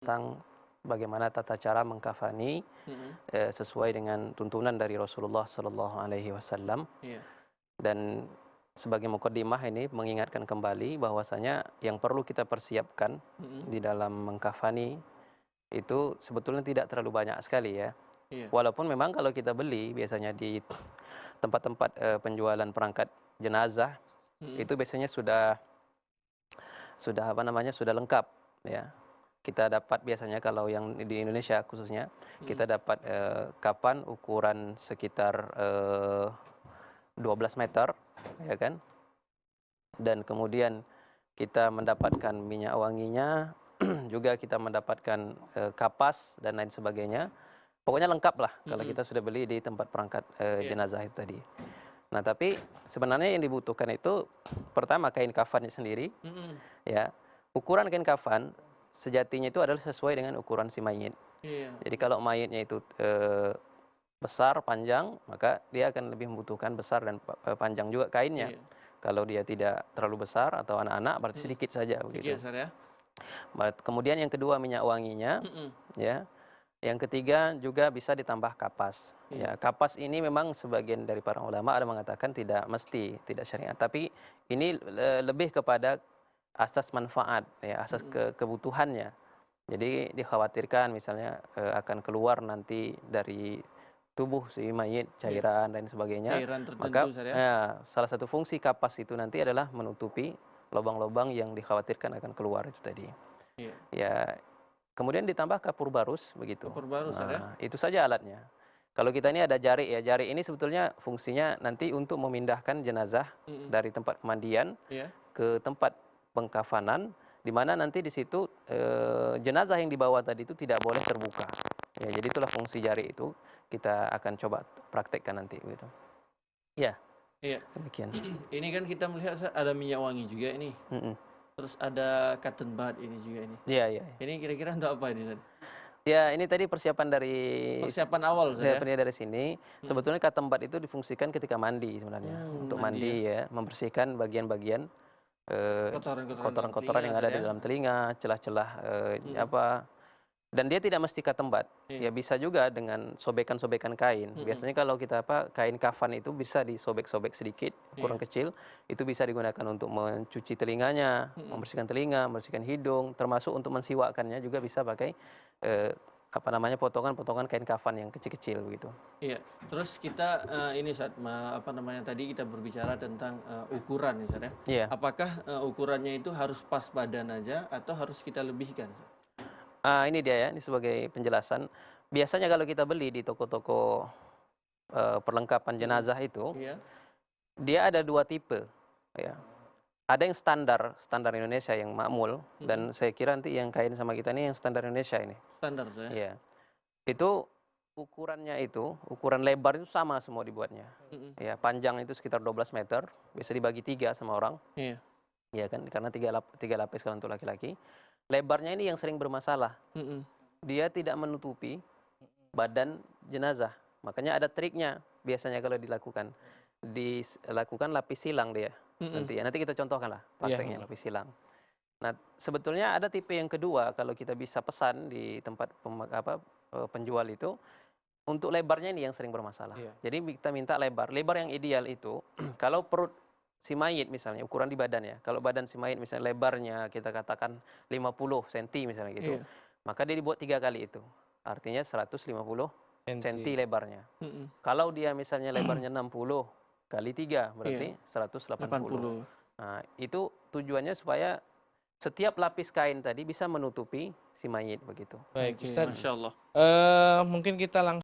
tentang bagaimana tata cara mengkafani sesuai dengan tuntunan dari Rasulullah Sallallahu Alaihi Wasallam. Dan sebagai mukaddimah ini mengingatkan kembali bahwasanya yang perlu kita persiapkan di dalam mengkafani itu sebetulnya tidak terlalu banyak sekali ya. Walaupun memang kalau kita beli biasanya di tempat-tempat penjualan perangkat jenazah itu biasanya sudah sudah lengkap ya. Kita dapat biasanya kalau yang di Indonesia khususnya kita dapat kapan ukuran sekitar 12 meter ya kan, dan kemudian kita mendapatkan minyak wanginya juga kita mendapatkan kapas dan lain sebagainya, pokoknya lengkap lah kalau kita sudah beli di tempat perangkat jenazah itu tadi. Nah tapi sebenarnya yang dibutuhkan itu pertama kain kafannya sendiri ya. Ukuran kain kafan sejatinya itu adalah sesuai dengan ukuran si mayit. Jadi kalau mayitnya itu besar, panjang, maka dia akan lebih membutuhkan besar dan panjang juga kainnya. Kalau dia tidak terlalu besar atau anak-anak berarti sedikit saja begitu. Sedikit, ya. Kemudian yang kedua minyak wanginya, ya. Yang ketiga juga bisa ditambah kapas. Ya, kapas ini memang sebagian dari para ulama ada mengatakan tidak mesti, tidak syariat, tapi ini lebih kepada asas manfaat, ya, asas kebutuhannya. Jadi dikhawatirkan misalnya akan keluar nanti dari tubuh si mayit cairan dan sebagainya. Cairan tertentu, Maka ya. salah satu fungsi kapas itu nanti adalah menutupi lubang-lubang yang dikhawatirkan akan keluar itu tadi. Ya, kemudian ditambah kapur barus begitu. Kapur barus, ya. Itu saja alatnya. Kalau kita ini ada jari ya, jari ini sebetulnya fungsinya nanti untuk memindahkan jenazah dari tempat pemandian ke tempat pengkafanan, di mana nanti di situ jenazah yang dibawa tadi itu tidak boleh terbuka. Ya, jadi itulah fungsi jari itu, kita akan coba praktekkan nanti gitu. Ya. Iya. Demikian. Ini kan kita melihat ada minyak wangi juga ini. Terus ada cotton bud ini juga ini. Iya, iya. Ini kira-kira untuk apa ini? Ya, ini tadi persiapan awal saya. Dari sini. Sebetulnya cotton bud itu difungsikan ketika mandi sebenarnya. Untuk mandi ya, membersihkan bagian-bagian kotoran-kotoran yang ada di dalam telinga, celah-celah dan dia tidak mesti cotton bud. Ya bisa juga dengan sobekan-sobekan kain. Biasanya kalau kita kain kafan itu bisa disobek-sobek sedikit, ukuran kecil, itu bisa digunakan untuk mencuci telinganya, membersihkan telinga, membersihkan hidung, termasuk untuk mensiwakkannya juga bisa pakai potongan-potongan kain kafan yang kecil-kecil begitu. Iya. Terus kita ini saat tadi kita berbicara tentang ukuran misalnya. Apakah ukurannya itu harus pas badan aja atau harus kita lebihkan? Ini dia ya, ini sebagai penjelasan. Biasanya kalau kita beli di toko-toko perlengkapan jenazah itu, dia ada dua tipe. Ya. Ada yang standar Indonesia yang makmul, dan saya kira nanti yang kain sama kita ini yang standar Indonesia ini. Standar saya. Ya. Itu ukurannya itu, ukuran lebar itu sama semua dibuatnya. Ya, panjang itu sekitar 12 meter, bisa dibagi 3 sama orang. Ya kan, karena 3 lapis kalau untuk laki-laki. Lebarnya ini yang sering bermasalah. Dia tidak menutupi badan jenazah. Makanya ada triknya biasanya kalau dilakukan. Dilakukan lapis silang dia. Nanti kita contohkan lah prakteknya lapis silang. Nah, sebetulnya ada tipe yang kedua kalau kita bisa pesan di tempat penjual itu, untuk lebarnya ini yang sering bermasalah. Jadi kita minta lebar yang ideal itu kalau perut si mayit misalnya, ukuran di badan ya. Kalau badan si mayit misalnya lebarnya kita katakan 50 cm misalnya gitu. Maka dia dibuat 3 kali itu. Artinya 150 cm lebarnya. Kalau dia misalnya lebarnya 60 kali 3 berarti 180. Nah, itu tujuannya supaya setiap lapis kain tadi bisa menutupi si mayit begitu. Baik, Ustaz. Masya Allah. Mungkin kita langsung